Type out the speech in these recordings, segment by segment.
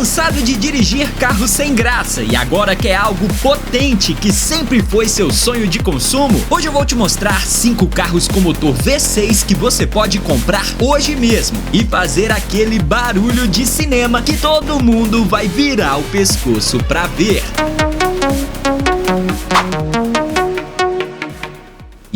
Cansado de dirigir carro sem graça e agora quer algo potente que sempre foi seu sonho de consumo? Hoje eu vou te mostrar 5 carros com motor V6 que você pode comprar hoje mesmo e fazer aquele barulho de cinema que todo mundo vai virar o pescoço pra ver.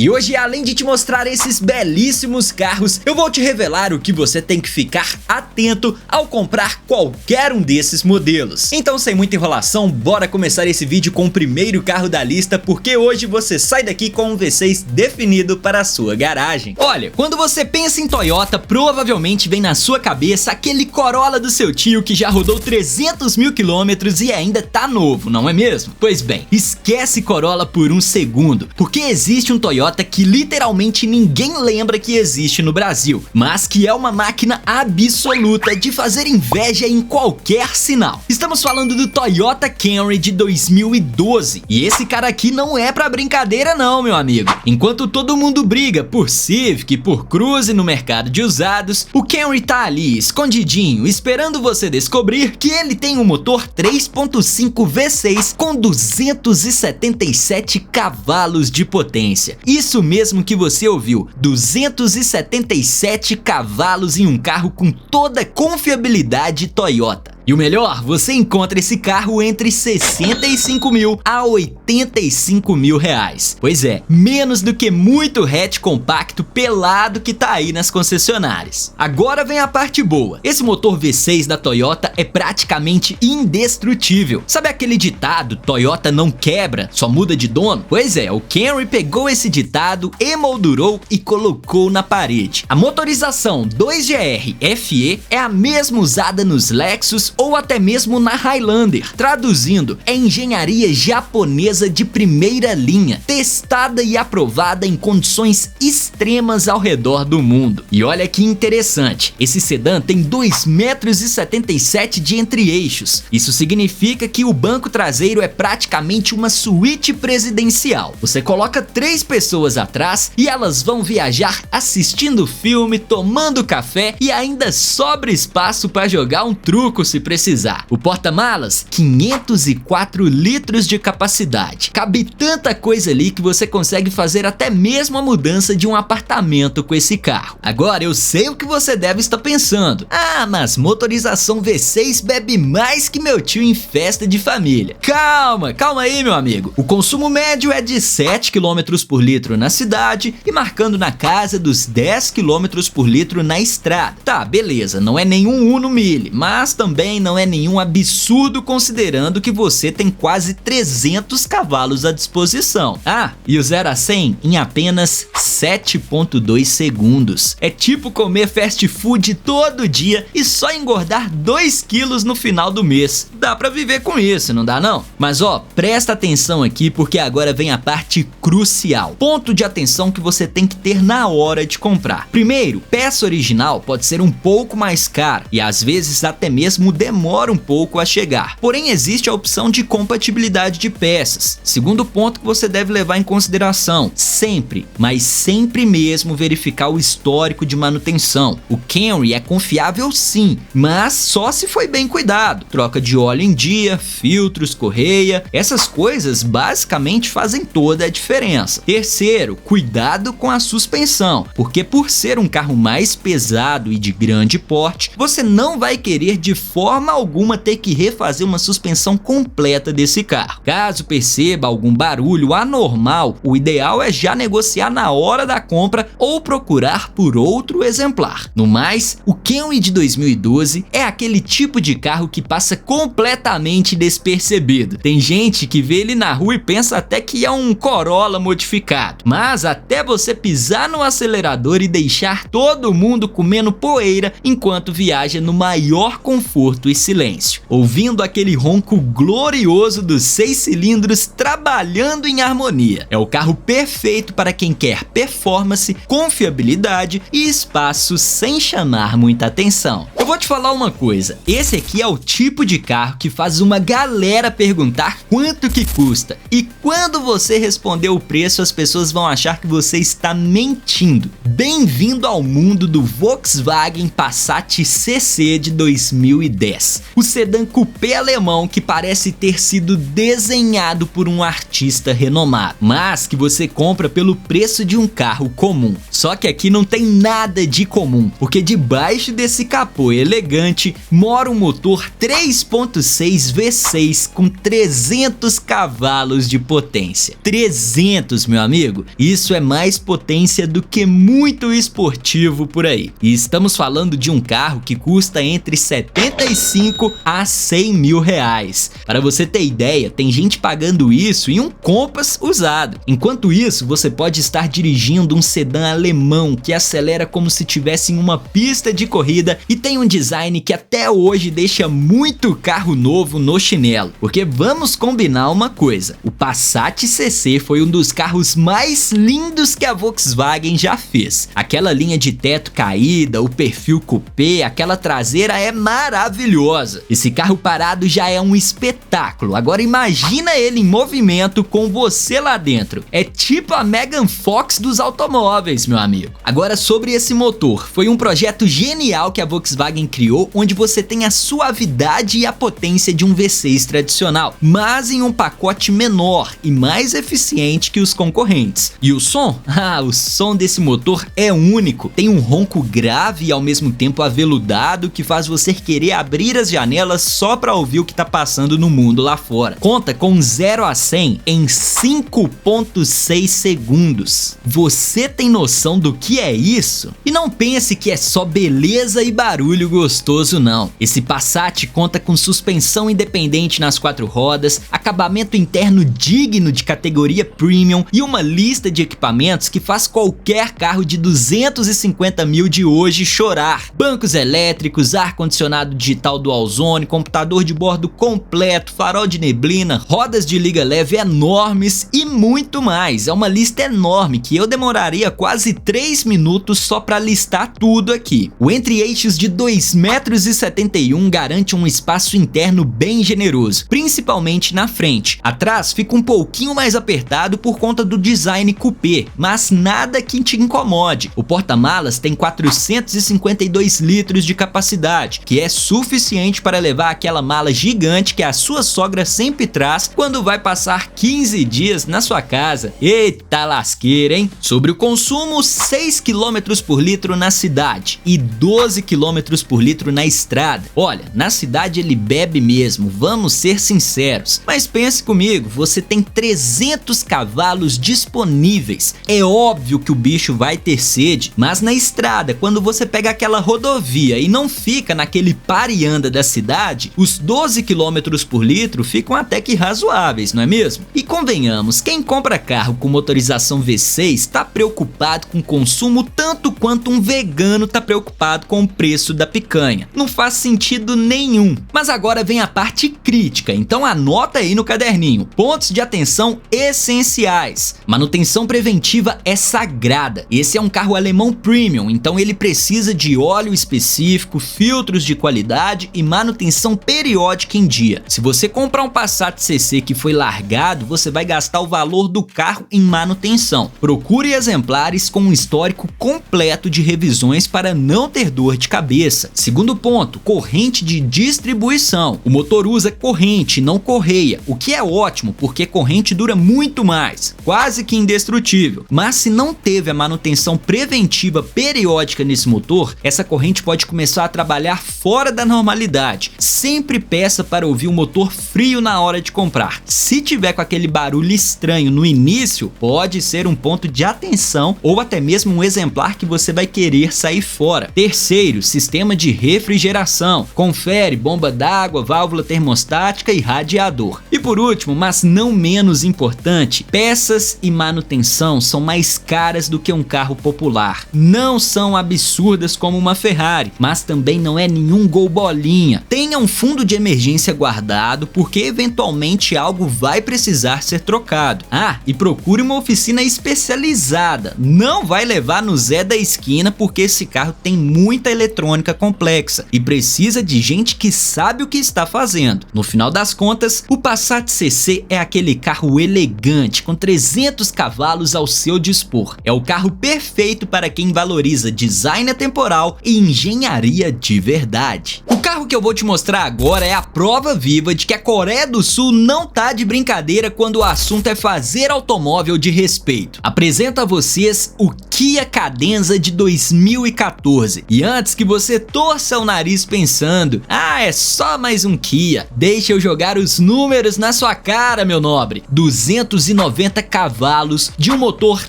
E hoje, além de te mostrar esses belíssimos carros, eu vou te revelar o que você tem que ficar atento ao comprar qualquer um desses modelos. Então, sem muita enrolação, bora começar esse vídeo com o primeiro carro da lista, porque hoje você sai daqui com um V6 definido para a sua garagem. Olha, quando você pensa em Toyota, provavelmente vem na sua cabeça aquele Corolla do seu tio que já rodou 300 mil quilômetros e ainda tá novo, não é mesmo? Pois bem, esquece Corolla por um segundo, porque existe um Toyota que literalmente ninguém lembra que existe no Brasil, mas que é uma máquina absoluta de fazer inveja em qualquer sinal. Estamos falando do Toyota Camry de 2012, e esse cara aqui não é pra brincadeira não, meu amigo. Enquanto todo mundo briga por Civic, por Cruze no mercado de usados, o Camry tá ali, escondidinho, esperando você descobrir que ele tem um motor 3.5 V6 com 277 cavalos de potência. Isso mesmo que você ouviu, 277 cavalos em um carro com toda a confiabilidade Toyota. E o melhor, você encontra esse carro entre 65 mil a 85 mil reais. Pois é, menos do que muito hatch compacto pelado que tá aí nas concessionárias. Agora vem a parte boa. Esse motor V6 da Toyota é praticamente indestrutível. Sabe aquele ditado, Toyota não quebra, só muda de dono? Pois é, o Camry pegou esse ditado, emoldurou e colocou na parede. A motorização 2GR FE é a mesma usada nos Lexus ou até mesmo na Highlander. Traduzindo, é engenharia japonesa de primeira linha, testada e aprovada em condições extremas ao redor do mundo. E olha que interessante, esse sedã tem 2,77 m de entre-eixos. Isso significa que o banco traseiro é praticamente uma suíte presidencial. Você coloca 3 pessoas atrás e elas vão viajar assistindo filme, tomando café e ainda sobra espaço para jogar um truco se precisar. O porta-malas, 504 litros de capacidade. Cabe tanta coisa ali que você consegue fazer até mesmo a mudança de um apartamento com esse carro. Agora eu sei o que você deve estar pensando. Ah, mas motorização V6 bebe mais que meu tio em festa de família. Calma aí, meu amigo. O consumo médio é de 7 km por litro na cidade e marcando na casa dos 10 km por litro na estrada. Tá, beleza, não é nenhum Uno Mille, mas também não é nenhum absurdo considerando que você tem quase 300 cavalos à disposição. Ah, e o 0 a 100 em apenas 7,2 segundos. É tipo comer fast food todo dia e só engordar 2 quilos no final do mês. Dá pra viver com isso, não dá não? Mas ó, presta atenção aqui porque agora vem a parte crucial. Ponto de atenção que você tem que ter na hora de comprar. Primeiro, peça original pode ser um pouco mais cara e às vezes até mesmo demora um pouco a chegar. Porém, existe a opção de compatibilidade de peças. Segundo ponto que você deve levar em consideração, sempre, mas sempre mesmo verificar o histórico de manutenção. O Camry é confiável sim, mas só se foi bem cuidado. Troca de óleo em dia, filtros, correia, essas coisas basicamente fazem toda a diferença. Terceiro, cuidado com a suspensão, porque por ser um carro mais pesado e de grande porte, você não vai querer de forma alguma ter que refazer uma suspensão completa desse carro. Caso perceba algum barulho anormal, o ideal é já negociar na hora da compra ou procurar por outro exemplar. No mais, o Camry de 2012 é aquele tipo de carro que passa completamente despercebido. Tem gente que vê ele na rua e pensa até que é um Corolla modificado, mas até você pisar no acelerador e deixar todo mundo comendo poeira enquanto viaja no maior conforto e silêncio, ouvindo aquele ronco glorioso dos 6 cilindros trabalhando em harmonia. É o carro perfeito para quem quer performance, confiabilidade e espaço sem chamar muita atenção. Eu vou te falar uma coisa, esse aqui é o tipo de carro carro que faz uma galera perguntar quanto que custa. E quando você responder o preço, as pessoas vão achar que você está mentindo. Bem-vindo ao mundo do Volkswagen Passat CC de 2010. O sedã coupé alemão que parece ter sido desenhado por um artista renomado, mas que você compra pelo preço de um carro comum. Só que aqui não tem nada de comum, porque debaixo desse capô elegante mora um motor 3.6 V6 com 300 cavalos de potência. 300, meu amigo, isso é mais potência do que muito esportivo por aí. E estamos falando de um carro que custa entre 75 a 100 mil reais. Para você ter ideia, tem gente pagando isso em um Compass usado. Enquanto isso, você pode estar dirigindo um sedã alemão que acelera como se tivesse em uma pista de corrida e tem um design que até hoje deixa muito carro novo no chinelo. Porque vamos combinar uma coisa, o Passat CC foi um dos carros mais lindos que a Volkswagen já fez. Aquela linha de teto caída, o perfil coupé, aquela traseira é maravilhosa. Esse carro parado já é um espetáculo. Agora imagina ele em movimento com você lá dentro. É tipo a Megan Fox dos automóveis, meu amigo. Agora sobre esse motor, foi um projeto genial que a Volkswagen criou, onde você tem a suavidade e a potência de um V6 tradicional, mas em um pacote menor e mais eficiente que os concorrentes. E o som? O som desse motor é único. Tem um ronco grave e ao mesmo tempo aveludado que faz você querer abrir as janelas só para ouvir o que tá passando no mundo lá fora. Conta com 0 a 100 em 5.6 segundos. Você tem noção do que é isso? E não pense que é só beleza e barulho gostoso não. Esse Passat conta com suspensão independente nas 4 rodas, acabamento interno digno de categoria premium e uma lista de equipamentos que faz qualquer carro de 250 mil de hoje chorar. Bancos elétricos, ar-condicionado digital dual zone, computador de bordo completo, farol de neblina, rodas de liga leve enormes e muito mais. É uma lista enorme que eu demoraria quase 3 minutos só para listar tudo aqui. O entre-eixos de 2,71 m garante um espaço interno bem generoso, principalmente na frente. Atrás fica um pouquinho mais apertado por conta do design coupé, mas nada que te incomode. O porta-malas tem 452 litros de capacidade, que é suficiente para levar aquela mala gigante que a sua sogra sempre traz quando vai passar 15 dias na sua casa. Eita lasqueira, hein? Sobre o consumo, 6 km por litro na cidade e 12 km por litro na estrada. Olha, na cidade ele bebe mesmo, vamos ser sinceros. Mas pense comigo, você tem 300 cavalos disponíveis. É óbvio que o bicho vai ter sede, mas na estrada, quando você pega aquela rodovia e não fica naquele para e anda da cidade, os 12 km por litro ficam até que razoáveis, não é mesmo? E convenhamos, quem compra carro com motorização V6 está preocupado com o consumo tanto quanto um vegano está preocupado com o preço da picanha. Não faz sentido nenhum. Mas agora vem a parte crítica, então anota aí no caderninho. Pontos de atenção essenciais. Manutenção preventiva é sagrada. Esse é um carro alemão premium, então ele precisa de óleo específico, filtros de qualidade e manutenção periódica em dia. Se você comprar um Passat CC que foi largado, você vai gastar o valor do carro em manutenção. Procure exemplares com um histórico completo de revisões para não ter dor de cabeça. Segundo ponto, corrente de distribuição. O motor usa corrente, não correia, o que é ótimo porque corrente dura muito mais, quase que indestrutível. Mas se não teve a manutenção preventiva periódica nesse motor, essa corrente pode começar a trabalhar fora da normalidade. Sempre peça para ouvir o motor frio na hora de comprar. Se tiver com aquele barulho estranho no início, pode ser um ponto de atenção ou até mesmo um exemplar que você vai querer sair fora. Terceiro, sistema de refrigeração. Confere bomba d'água, válvula termostática e radiador. E por último, mas não menos importante, peças e manutenção são mais caras do que um carro popular. Não são absurdas como uma Ferrari, mas também não é nenhum Gol bolinha. Tenha um fundo de emergência guardado porque eventualmente algo vai precisar ser trocado. E procure uma oficina especializada. Não vai levar no Zé da esquina porque esse carro tem muita eletrônica complexa e precisa de gente que sabe o que está fazendo. No final das contas, o Passat CC é aquele carro elegante com 300 cavalos ao seu dispor. É o carro perfeito para quem valoriza design atemporal e engenharia de verdade. O carro que eu vou te mostrar agora é a prova viva de que a Coreia do Sul não tá de brincadeira quando o assunto é fazer automóvel de respeito. Apresento a vocês o Kia Cadenza de 2014. E antes que você torça o nariz pensando, é só mais um Kia, deixa eu jogar os números na sua cara, meu nobre. 290 cavalos de um motor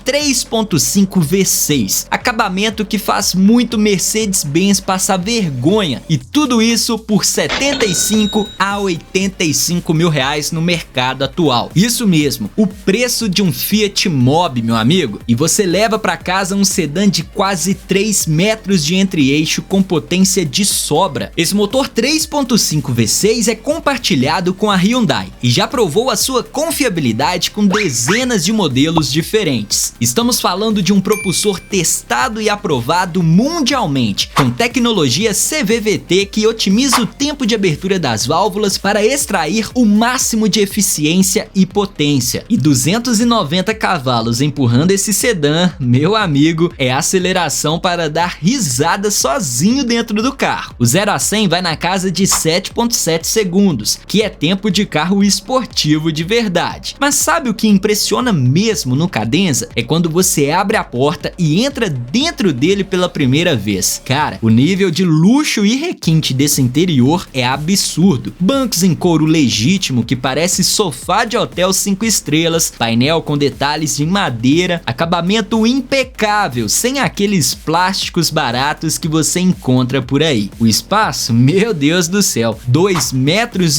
3.5 V6, acabamento que faz muito Mercedes-Benz passar vergonha, e tudo isso por 75 a 85 mil reais no mercado atual. Isso mesmo, o preço de um Fiat Mobi, meu amigo. E você leva para casa um sedã de quase 3 metros de entre-eixo com potência de sobra. Esse motor 3.5 V6 é compartilhado com a Hyundai e já provou a sua confiabilidade com dezenas de modelos diferentes. Estamos falando de um propulsor testado e aprovado mundialmente, com tecnologia CVVT que otimiza o tempo de abertura das válvulas para extrair o máximo de eficiência e potência. E 290 cavalos empurrando esse sedã, meu amigo, é aceleração para dar risada sozinho dentro do carro. O 0 a 100 vai na casa de 7,7 segundos, que é tempo de carro esportivo de verdade. Mas sabe o que impressiona mesmo no Cadenza? É quando você abre a porta e entra dentro dele pela primeira vez. Cara, o nível de luxo e requinte desse interior é absurdo. Bancos em couro legítimo que parece sofá de hotel 5 estrelas, painel com detalhes de madeira, acabamento impecável, sem aqueles plásticos baratos que você encontra por aí. O espaço, meu Deus do céu, 2,84 metros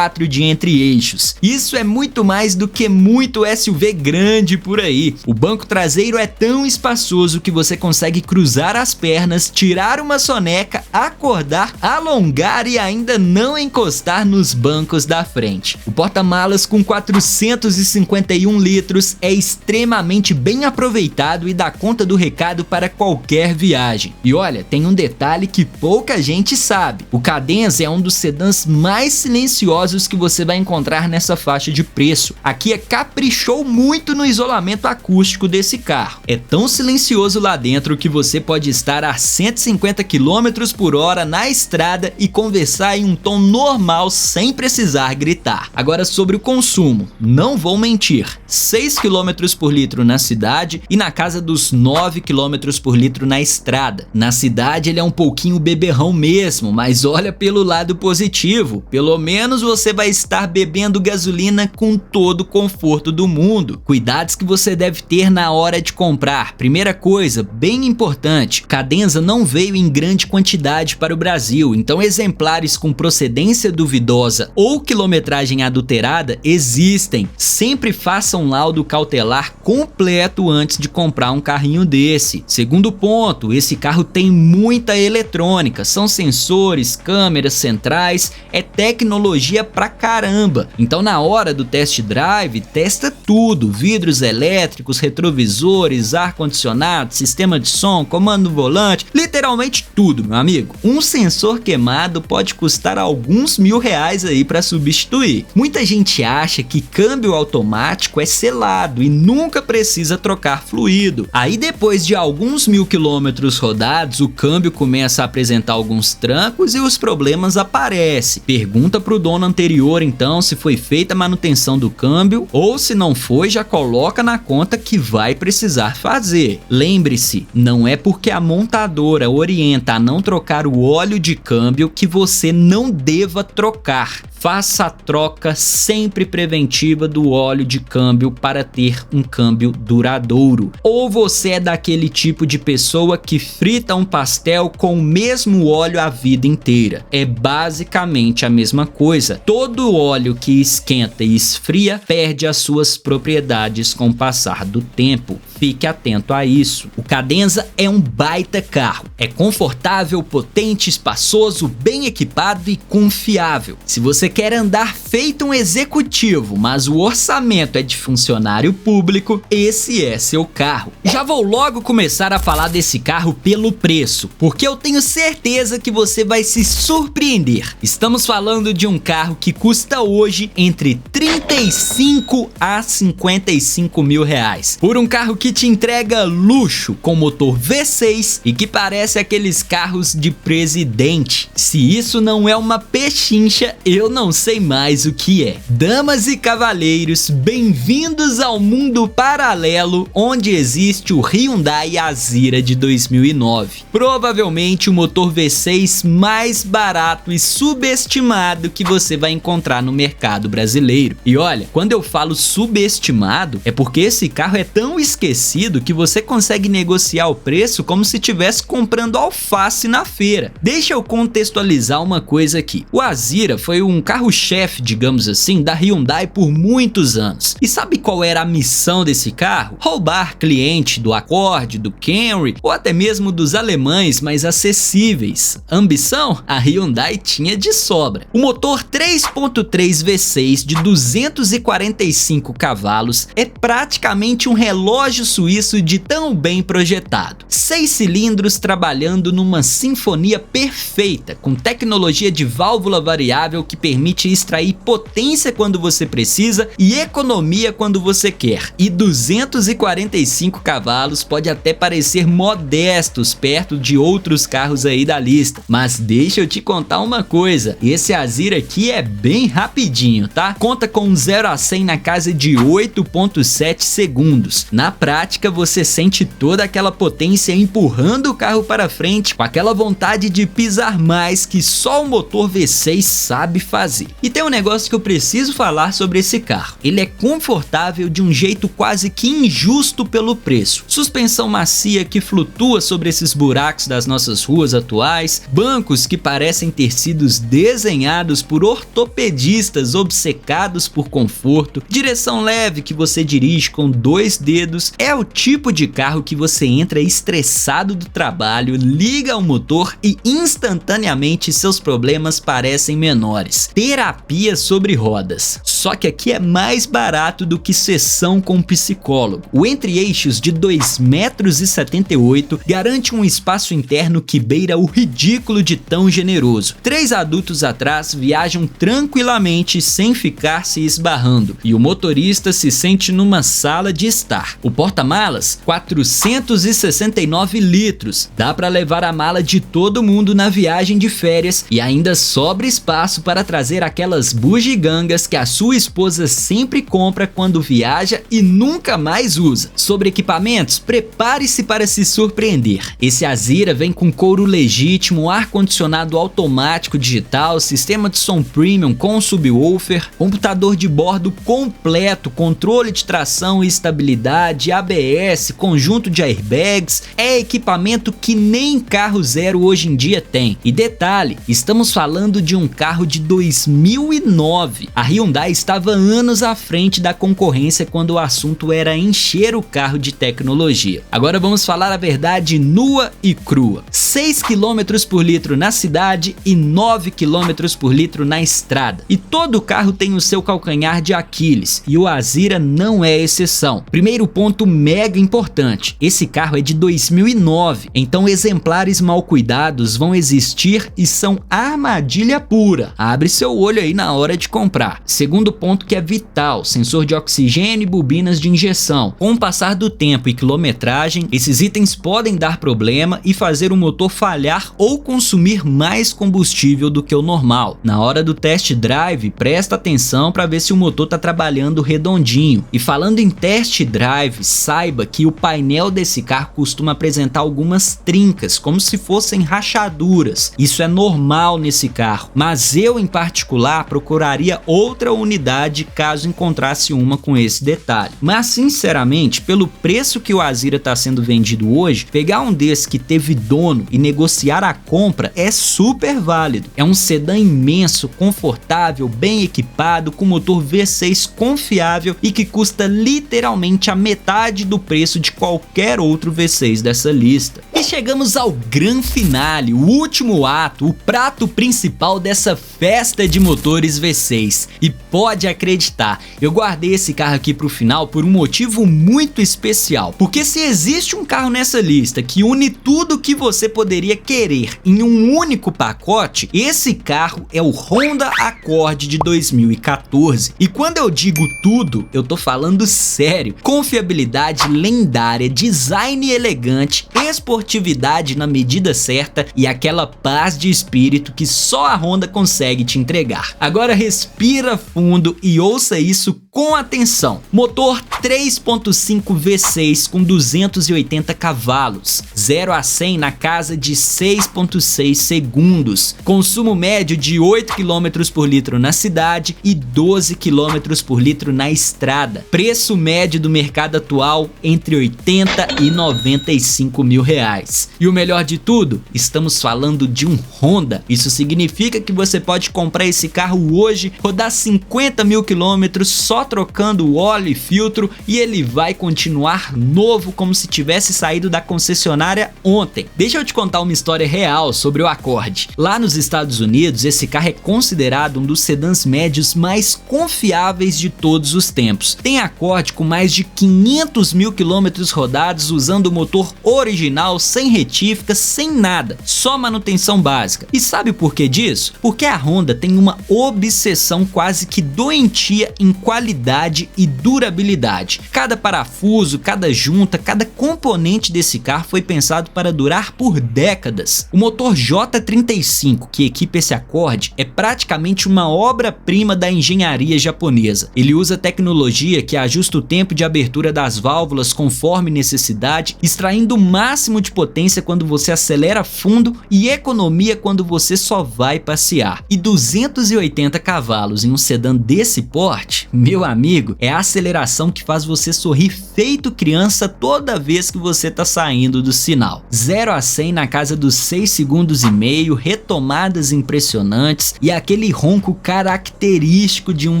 de entre-eixos. Isso é muito mais do que muito SUV grande por aí. O banco traseiro é tão espaçoso que você consegue cruzar as pernas, tirar uma soneca, acordar, alongar e ainda não encostar nos bancos da frente. O porta-malas com 451 litros é extremamente bem aproveitado e dá conta do recado para qualquer viagem. E olha, tem um detalhe que pouca gente sabe. O Cadenza é um dos sedãs mais silenciosos que você vai encontrar nessa faixa de preço. A Kia caprichou muito no isolamento acústico desse carro. É tão silencioso lá dentro que você pode estar a 150 km por hora na estrada e conversar em um tom normal sem precisar gritar. Agora sobre o consumo, não vou mentir, 6 km por litro na cidade e na casa dos 9 km por litro na estrada. Na cidade ele é um pouquinho beberrão mesmo, mas olha pelo lado positivo, pelo menos você vai estar bebendo gasolina com todo o conforto do mundo. Cuidados que você deve ter na hora de comprar. Primeira coisa, bem importante, Cadenza não veio em grande quantidade para o Brasil, então exemplares com procedência duvidosa ou quilometragem adulterada existem. Sempre faça um laudo cautelar completo antes de comprar um carrinho desse. Segundo ponto, esse carro tem muita eletrônica, são sensores, câmeras centrais, é tecnologia pra caramba. Então na hora do test drive, testa tudo, vidros elétricos, retrovisores, ar-condicionado, sistema de som, comando no volante, literalmente tudo, meu amigo. Um sensor queimado pode custar alguns mil-reais aí para substituir. Muita gente acha que câmbio automático é selado e nunca precisa trocar fluido. Aí depois de alguns 1000 quilômetros rodados, o câmbio começa a apresentar alguns trancos e os problemas aparecem. Pergunta pro dono anterior então se foi feita a manutenção do câmbio, ou se não foi, já coloca na conta que vai precisar fazer. Lembre-se, não é porque a montadora orienta a não trocar o óleo de câmbio que você não deva trocar. Faça a troca sempre preventiva do óleo de câmbio para ter um câmbio duradouro. Ou você é daquele tipo de pessoa que frita um pastel com o mesmo óleo a vida inteira? É basicamente a mesma coisa. Todo óleo que esquenta e esfria perde as suas propriedades com o passar do tempo. Fique atento a isso. O Cadenza é um baita carro. É confortável, potente, espaçoso, bem equipado e confiável. Se você quer andar feito um executivo, mas o orçamento é de funcionário público, esse é seu carro. Já vou logo começar a falar desse carro pelo preço, porque eu tenho certeza que você vai se surpreender. Estamos falando de um carro que custa hoje entre 35 a 55 mil reais. Por um carro que te entrega luxo com motor V6 e que parece aqueles carros de presidente. Se isso não é uma pechincha, eu não sei mais o que é. Damas e cavalheiros, bem-vindos ao mundo paralelo onde existe o Hyundai Azira de 2009. Provavelmente o motor V6 mais barato e subestimado que você vai encontrar no mercado brasileiro. E olha, quando eu falo subestimado, é porque esse carro é tão esquecido que você consegue negociar o preço como se estivesse comprando alface na feira. Deixa eu contextualizar uma coisa aqui. O Azira foi um carro-chefe, digamos assim, da Hyundai por muitos anos. E sabe qual era a missão desse carro? Roubar cliente do Accord, do Camry ou até mesmo dos alemães mais acessíveis. Ambição? A Hyundai tinha de sobra. O motor 3.3 V6 de 245 cavalos é praticamente um relógio suíço de tão bem projetado. 6 cilindros trabalhando numa sinfonia perfeita, com tecnologia de válvula variável que permite extrair potência quando você precisa e economia quando você quer. E 245 cavalos pode até parecer modestos perto de outros carros aí da lista, mas deixa eu te contar uma coisa, esse Azira aqui é bem rapidinho, tá? Conta com um 0 a 100 na casa de 8.7 segundos. Na prática, você sente toda aquela potência empurrando o carro para frente com aquela vontade de pisar mais que só o motor V6 sabe fazer. E tem um negócio que eu preciso falar sobre esse carro. Ele é confortável de um jeito quase que injusto pelo preço. Suspensão macia que flutua sobre esses buracos das nossas ruas atuais, bancos que parecem ter sido desenhados por ortopedistas obcecados por conforto, direção leve que você dirige com 2 dedos. É o tipo de carro que você entra estressado do trabalho, liga o motor e instantaneamente seus problemas parecem menores. Terapia sobre rodas. Só que aqui é mais barato do que sessão com um psicólogo. O entre-eixos de 2,78 m garante um espaço interno que beira o ridículo de tão generoso. 3 adultos atrás viajam tranquilamente sem ficar se esbarrando e o motorista se sente numa sala de estar. O porta-malas, 469 litros. Dá para levar a mala de todo mundo na viagem de férias e ainda sobra espaço para trazer aquelas bugigangas que a sua esposa sempre compra quando viaja e nunca mais usa. Sobre equipamentos, prepare-se para se surpreender. Esse Azira vem com couro legítimo, ar-condicionado automático digital, sistema de som premium com subwoofer, computador de bordo completo, controle de tração e estabilidade, ABS, conjunto de airbags. É equipamento que nem carro zero hoje em dia tem. E detalhe, estamos falando de um carro de 2009. A Hyundai estava anos à frente da concorrência quando o assunto era encher o carro de tecnologia. Agora vamos falar a verdade nua e crua. 6 km por litro na cidade e 9 km por litro na estrada. E todo carro tem o seu calcanhar de Aquiles e o Azira não é exceção. Primeiro ponto mega importante, esse carro é de 2009, então exemplares mal cuidados vão existir e são armadilha pura. Abre seu olho aí na hora de comprar. Segundo ponto que é vital, sensor de oxigênio e bobinas de injeção. Com o passar do tempo e quilometragem, esses itens podem dar problema e fazer o motor falhar ou consumir mais combustível do que o normal. Na hora do test drive, presta atenção para ver se o motor está trabalhando redondinho. E falando em test drive, saiba que o painel desse carro costuma apresentar algumas trincas, como se fossem rachaduras. Isso é normal nesse carro, mas eu em particular procuraria outra unidade unidade caso encontrasse uma com esse detalhe. Mas sinceramente, pelo preço que o Azira está sendo vendido hoje, pegar um desse que teve dono e negociar a compra é super válido. É um sedã imenso, confortável, bem equipado, com motor V6 confiável e que custa literalmente a metade do preço de qualquer outro V6 dessa lista. E chegamos ao grande finale, o último ato, o prato principal dessa festa de motores V6. E pode acreditar, eu guardei esse carro aqui pro final por um motivo muito especial. Porque se existe um carro nessa lista que une tudo que você poderia querer em um único pacote, esse carro é o Honda Accord de 2014. E quando eu digo tudo, eu tô falando sério. Confiabilidade lendária, design elegante, esportividade na medida certa e aquela paz de espírito que só a Honda consegue te entregar. Agora respira fundo e ouça isso com atenção. Motor 3.5 V6 com 280 cavalos, 0 a 100 na casa de 6.6 segundos, consumo médio de 8 km por litro na cidade e 12 km por litro na estrada. Preço médio do mercado atual entre 80 e 95 mil reais. E o melhor de tudo, estamos falando de um Honda. Isso significa que você pode comprar esse carro hoje, rodar 50 mil quilômetros só trocando o óleo e filtro e ele vai continuar novo como se tivesse saído da concessionária ontem. Deixa eu te contar uma história real sobre o Accord. Lá nos Estados Unidos, esse carro é considerado um dos sedãs médios mais confiáveis de todos os tempos. Tem Accord com mais de 500 mil quilômetros rodados usando o motor original, sem retífica, sem nada, só manutenção básica. E sabe por que disso? Porque a Honda tem uma obsessão quase que doentia em qualidade e durabilidade. Cada parafuso, cada junta, cada componente desse carro foi pensado para durar por décadas. O motor J35 que equipa esse Accord é praticamente uma obra-prima da engenharia japonesa. Ele usa tecnologia que ajusta o tempo de abertura das válvulas conforme necessidade, extraindo o máximo de potência quando você acelera fundo e economia quando você só vai passear. E 280 cavalos em um sedã desse porte, meu amigo, é a aceleração que faz você sorrir feito criança toda vez que você tá saindo do sinal. 0 a 100 na casa dos 6 segundos e meio, retomadas impressionantes e aquele ronco característico de um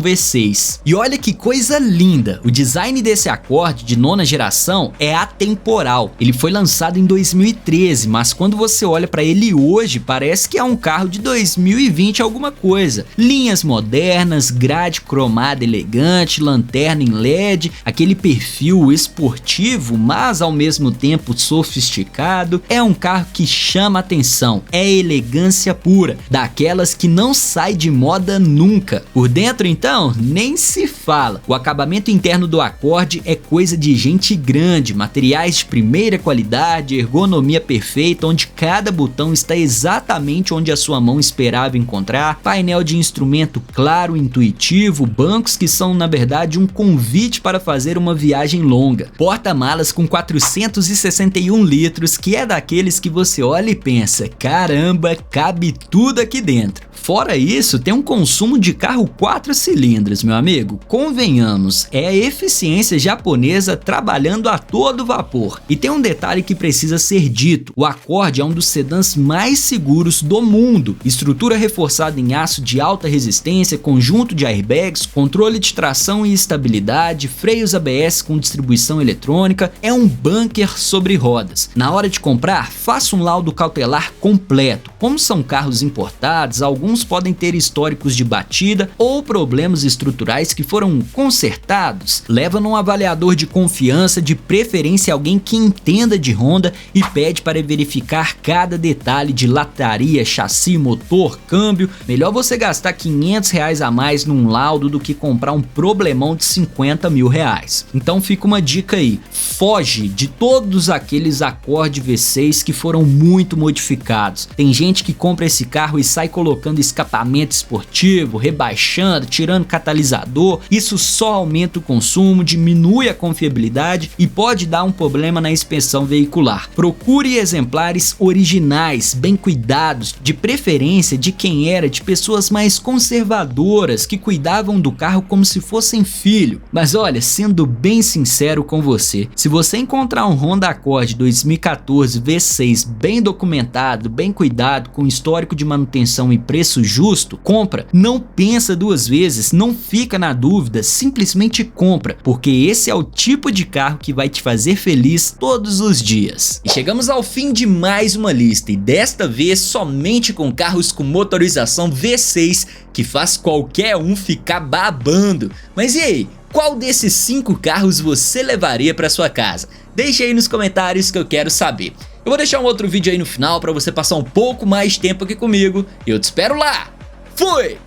V6. E olha que coisa linda, o design desse Accord de nona geração é atemporal. Ele foi lançado em 2013, mas quando você olha para ele hoje, parece que é um carro de 2020 alguma coisa. Linhas modernas, grade cromada elegante, lanterna em LED, aquele perfil esportivo, mas ao mesmo tempo sofisticado. É um carro que chama atenção, é elegância pura, daquelas que não sai de moda nunca. Por dentro então, nem se fala. O acabamento interno do Accord é coisa de gente grande, materiais de primeira qualidade, ergonomia perfeita, onde cada botão está exatamente onde a sua mão esperava encontrar, painel de instrumento claro e intuitivo, bancos que são na verdade um convite para fazer uma viagem longa, porta-malas com 461 litros, que é daqueles que você olha e pensa, caramba, cabe tudo aqui dentro. Fora isso, tem um consumo de carro 4 cilindros, meu amigo. Convenhamos, é a eficiência japonesa trabalhando a todo vapor. E tem um detalhe que precisa ser dito, o Accord é um dos sedãs mais seguros do mundo. Estrutura reforçada em aço de alta resistência, conjunto de airbags, controle de tração e estabilidade, freios ABS com distribuição eletrônica, é um bunker sobre rodas. Na hora de comprar, faça um laudo cautelar completo. Como são carros importados, alguns podem ter históricos de batida ou problemas estruturais que foram consertados. Leva num avaliador de confiança, de preferência alguém que entenda de Honda, e pede para verificar cada detalhe de lataria, chassi, motor, câmbio. Melhor você gastar 500 reais a mais num laudo do que comprar um problemão de 50 mil reais. Então fica uma dica aí, foge de todos aqueles Accord V6 que foram muito modificados. Tem gente que compra esse carro e sai colocando escapamento esportivo, rebaixando, tirando catalisador. Isso só aumenta o consumo, diminui a confiabilidade e pode dar um problema na inspeção veicular. Procure exemplares originais, bem cuidados, de preferência de quem era de pessoas mais conservadoras, que cuidavam do carro como se fossem filho. Mas olha, sendo bem sincero com você, se você encontrar um Honda Accord 2014 V6 bem documentado, bem cuidado, com histórico de manutenção e preço justo, compra. Não pensa duas vezes, não fica na dúvida, simplesmente compra, porque esse é o tipo de carro que vai te fazer feliz todos os dias. E chegamos ao fim de mais uma lista, e desta vez somente com carros com motorização V6 que faz qualquer um ficar babando. Mas e aí? Qual desses 5 carros você levaria para sua casa? Deixe aí nos comentários que eu quero saber. Eu vou deixar um outro vídeo aí no final para você passar um pouco mais tempo aqui comigo e eu te espero lá. Fui!